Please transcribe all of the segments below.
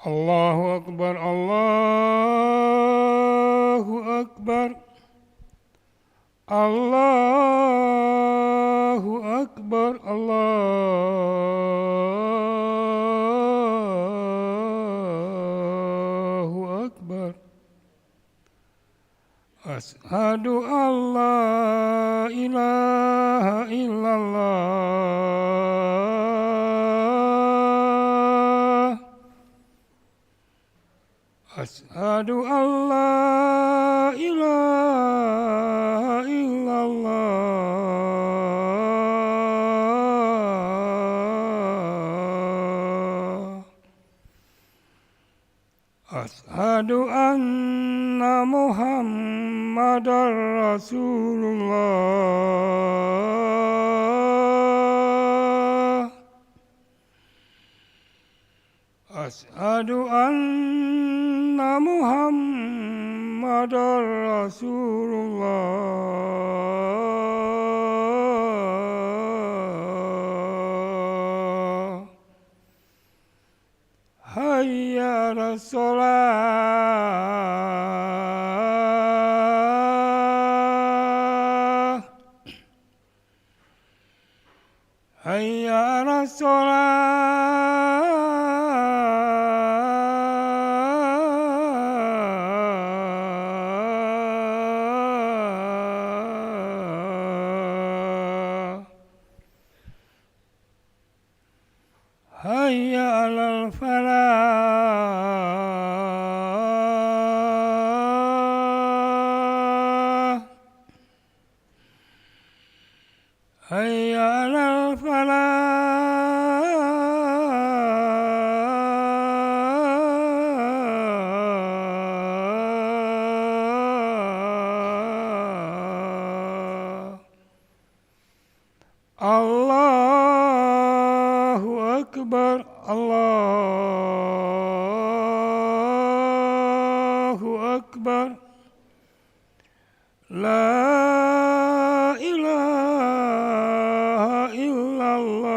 Allahu Akbar, Allahu Akbar, Allahu Akbar, Allahu Akbar. Asyhadu an la ilaha illallah. Asyhadu an la ilaha illallah. Asyhadu anna Muhammadar Rasulullah. Asyhadu anna Muhammadar Rasulullah. Hayya 'alas shalah. Hayya 'alas shalah. Hayya 'alal falah. Hayya 'alal falah. Allahu Akbar, Allahu Akbar. La ilaha illallah.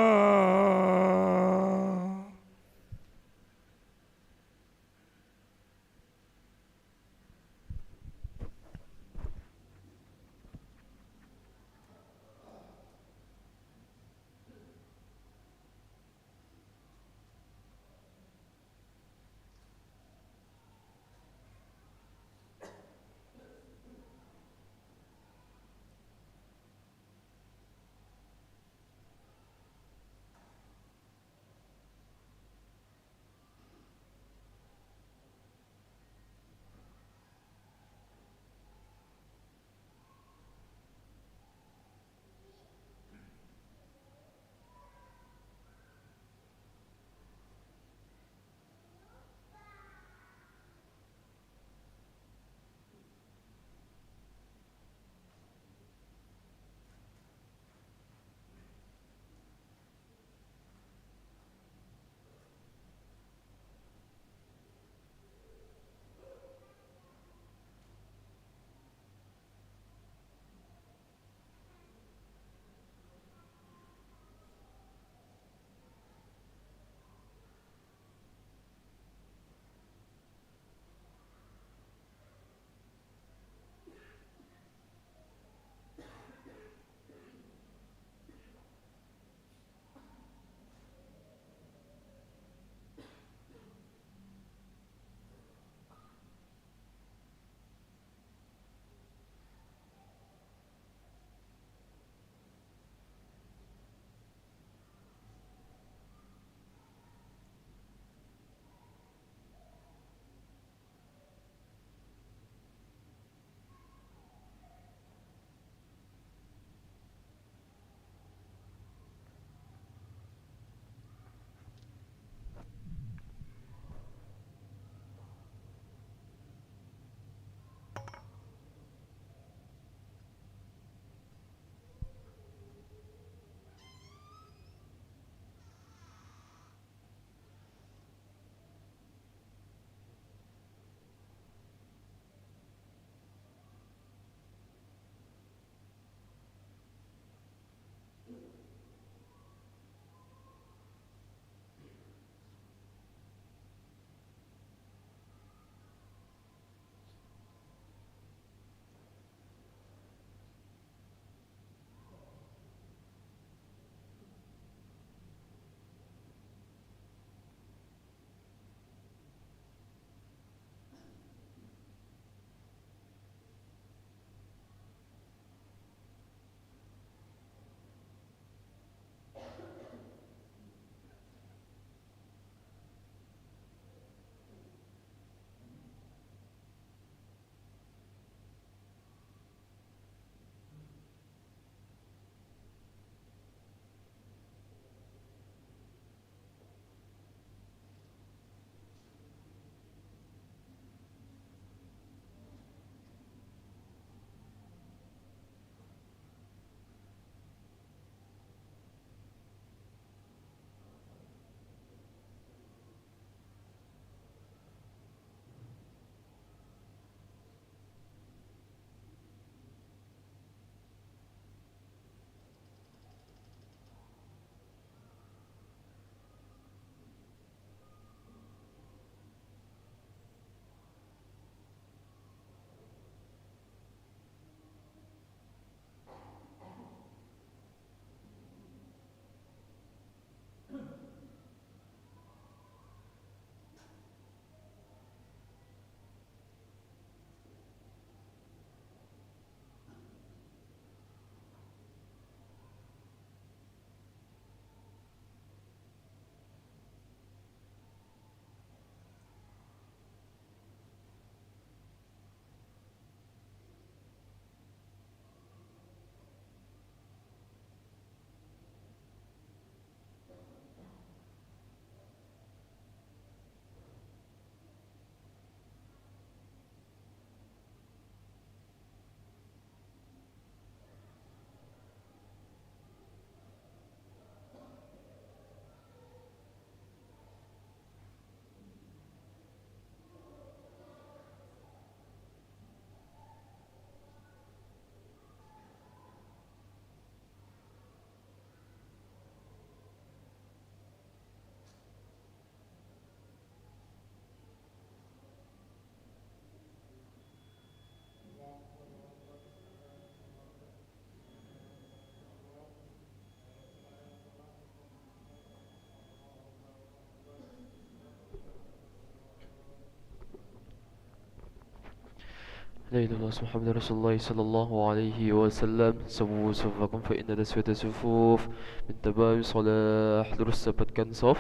لا إله إلا الله محمد رسول الله صلى الله عليه وسلم. سووا صفوفكم فإن taswiyata sufuf min tamami salah. Lurus dapatkan saf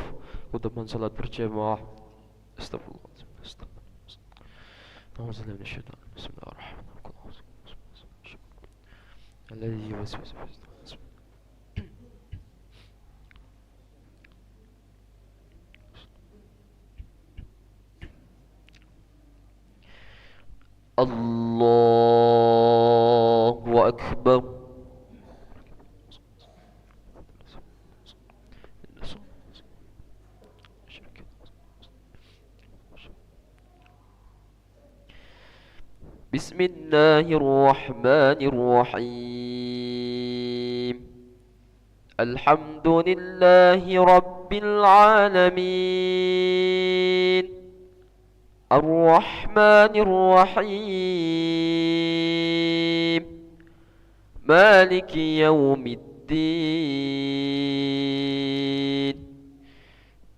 untuk salat berjamaah. Astagfirullah. Astagfirullah. Bismillahirrahmanirrahim. الذي يوسوس في صدور. الله أكبر. بسم الله الرحمن الرحيم. الحمد لله رب العالمين. الرحمن الرحيم. مالك يوم الدين.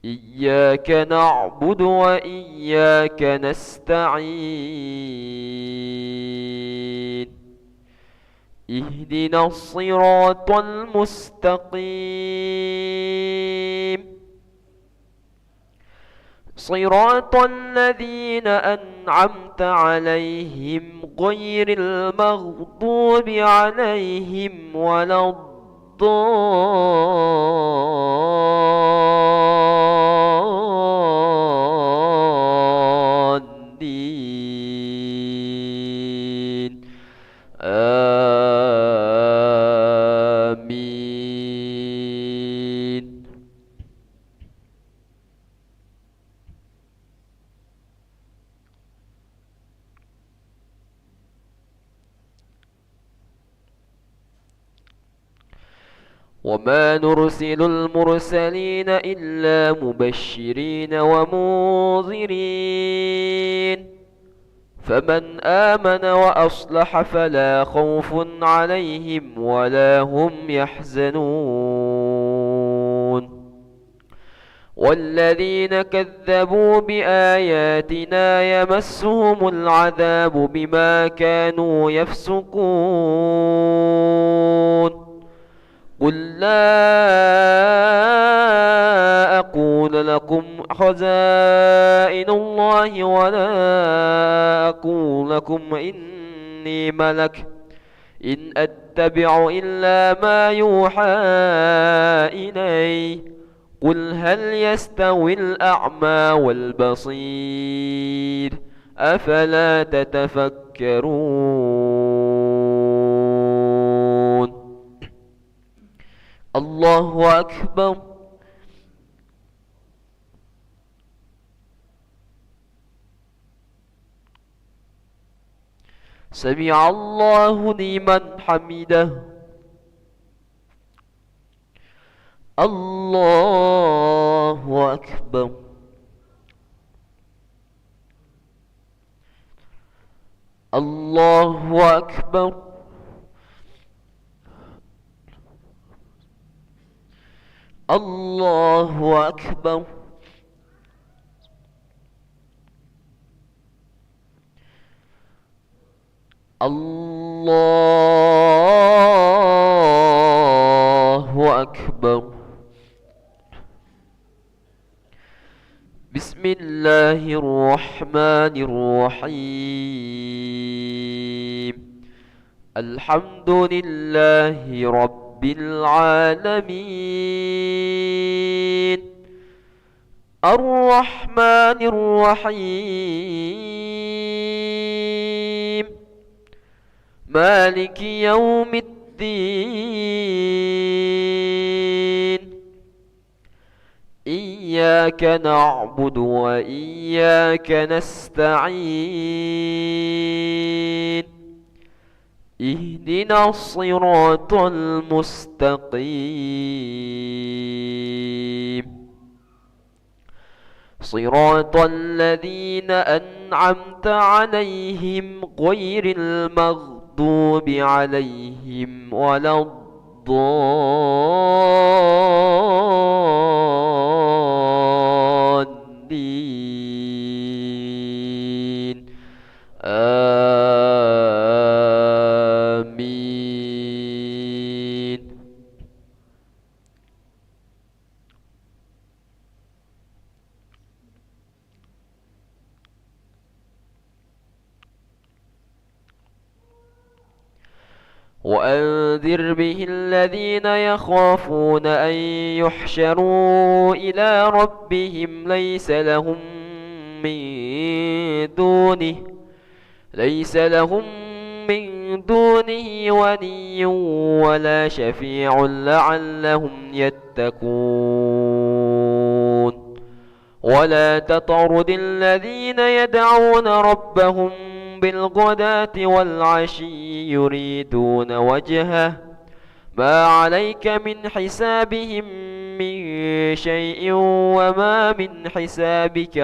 إياك نعبد وإياك نستعين. اهدنا الصراط المستقيم. صراط الذين أنعمت عليهم غير المغضوب عليهم ولا الضالين. آمين. وما نرسل المرسلين إلا مبشرين ومنذرين. فمن آمن وأصلح فلا خوف عليهم ولا هم يحزنون. والذين كذبوا بآياتنا يمسهم العذاب بما كانوا يفسقون. قل لا أقول لكم خزائن الله ولا أقول لكم إني ملك إن أتبع إلا ما يوحى إلي. قل هل يستوي الأعمى والبصير أفلا تتفكرون. الله أكبر. سمع الله لمن حمده. الله أكبر. الله أكبر. الله أكبر. الله أكبر. بسم الله الرحمن الرحيم. الحمد لله رب العالمين. الرحمن الرحيم. مالك يوم الدين. إياك نعبد وإياك نستعين. اهدنا الصراط المستقيم. صراط الذين أنعمت عليهم غير المغضوب عليهم ولا الضالين. آمين. وأنذر به الذين يخافون أن يحشروا إلى ربهم ليس لهم من دونه ولي ولا شفيع لعلهم يتقون ولا تطرد الذين يدعون ربهم بالغداة والعشي يريدون وجهه ما عليك من حسابهم من شيء وما من حسابك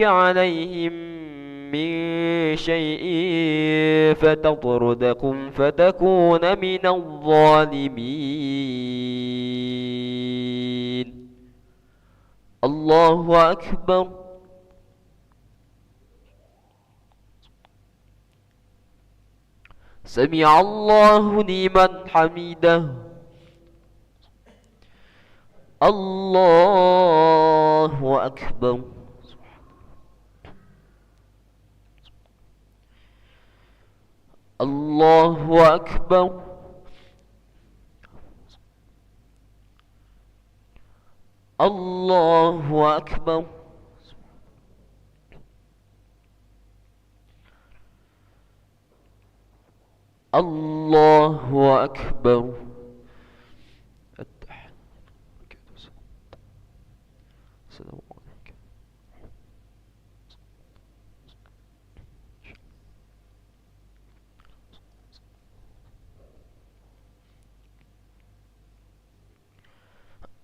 عليهم من شيء فتطردكم فتكون من الظالمين. الله أكبر. سمع الله لمن حمده. الله أكبر. الله أكبر. الله أكبر. الله أكبر. السلام عليكم.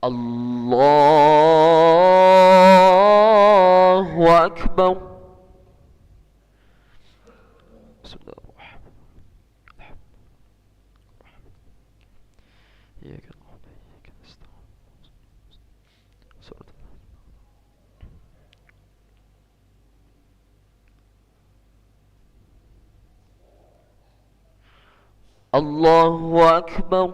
الله أكبر. بسم الله الرحمن الرحيم. إياك نعبد وإياك نستعين. الله أكبر.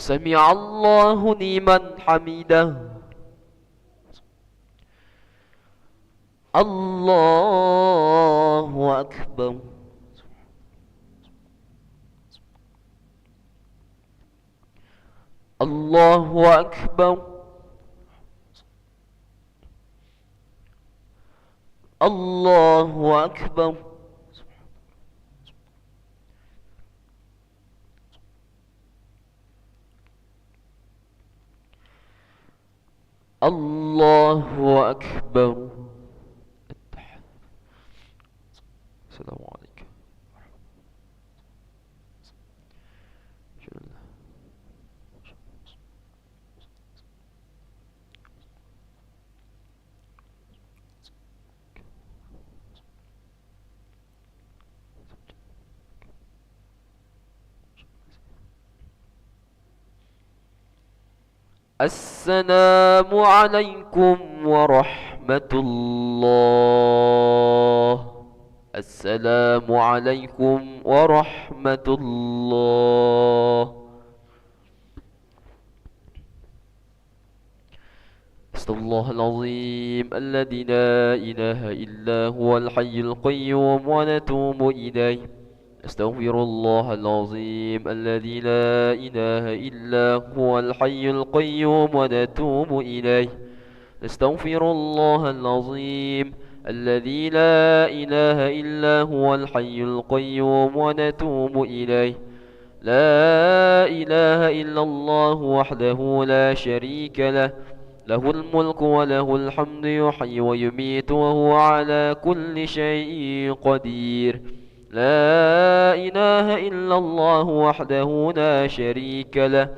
سمع الله لمن حمده. الله أكبر. الله أكبر. الله أكبر. الله أكبر. السلام عليكم. السلام عليكم ورحمة الله. السلام عليكم ورحمة الله. استغفر الله العظيم الذي لا إله إلا هو الحي القيوم ونتوب إليه. استغفر الله العظيم الذي لا إله إلا هو الحي القيوم ونتوب إليه. استغفر الله العظيم الذي لا إله إلا هو الحي القيوم ونتوب إليه. لا إله إلا الله وحده لا شريك له، له الملك وله الحمد يحيي ويميت وهو على كل شيء قدير. لا إله إلا الله وحده لا شريك له،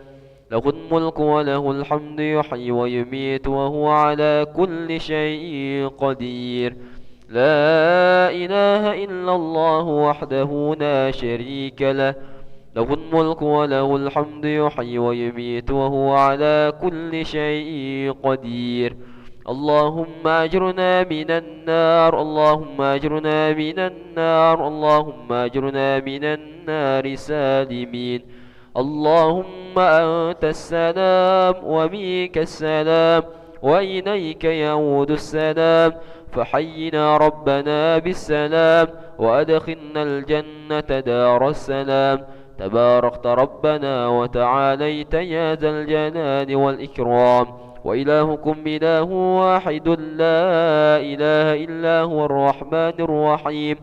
له الملك وله الحمد يحيي ويميت وهو على كل شيء قدير. لا إله إلا الله وحده لا شريك له، له الملك وله الحمد يحيي ويميت وهو على كل شيء قدير. اللهم أجرنا من النار، اللهم أجرنا من النار، اللهم أجرنا من النار سالمين. اللهم أنت السلام ومنك السلام وإليك يعود السلام، فحينا ربنا بالسلام وأدخلنا الجنة دار السلام. تباركت ربنا وتعاليت يا ذا الجلال والإكرام. وإلهكم إله واحد لا إله إلا هو الرحمن الرحيم.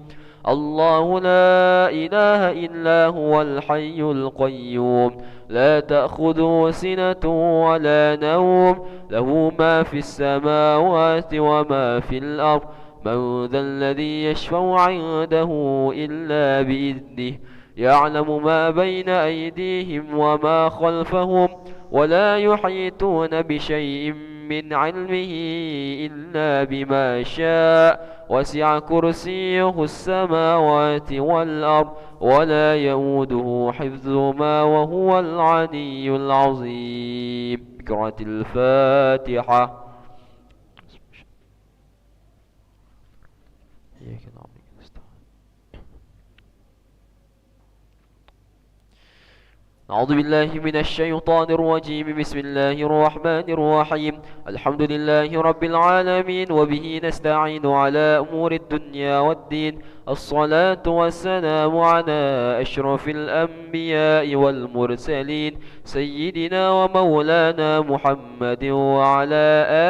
الله لا إله إلا هو الحي القيوم، لا تأخذه سنة ولا نوم، له ما في السماوات وما في الأرض. من ذا الذي يشفع عنده إلا بإذنه، يعلم ما بين أيديهم وما خلفهم، ولا يحيطون بشيء من علمه إلا بما شاء. وسع كرسيه السماوات والأرض ولا يؤوده حفظهما وهو العلي العظيم. قراءة الفاتحة. أعوذ بالله من الشيطان الرجيم. بسم الله الرحمن الرحيم. الحمد لله رب العالمين، وبه نستعين على أمور الدنيا والدين. الصلاة والسلام على أشرف الأنبياء والمرسلين، سيدنا ومولانا محمد وعلى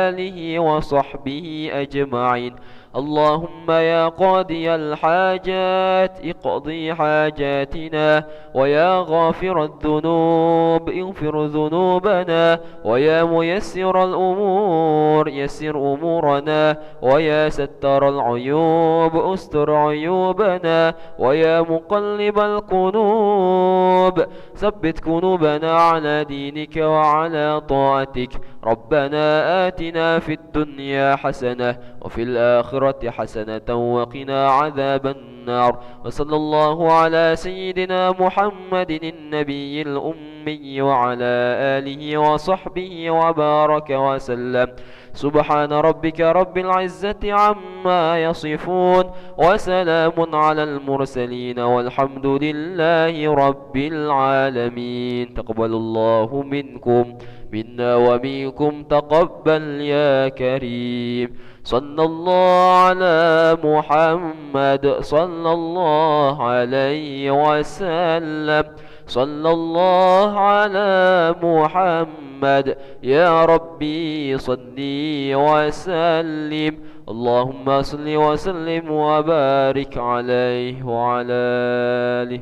آله وصحبه أجمعين. اللهم يا قاضي الحاجات اقضي حاجاتنا، ويا غافر الذنوب اغفر ذنوبنا، ويا ميسر الأمور يسر أمورنا، ويا ستر العيوب استر عيوبنا، ويا مقلب القلوب ثبت قلوبنا على دينك وعلى طاعتك. ربنا آتنا في الدنيا حسنة وفي الآخرة حسنة وقنا عذاب النار. وصلى الله على سيدنا محمد النبي الأمي وعلى آله وصحبه وبارك وسلم. سبحان ربك رب العزة عما يصفون، وسلام على المرسلين، والحمد لله رب العالمين. تقبل الله منكم منا ومنكم تقبل يا كريم. صلى الله على محمد صلى الله عليه وسلم. صلى الله على محمد يا ربي صلي وسلم. اللهم صل وسلم وبارك عليه وعلى آله.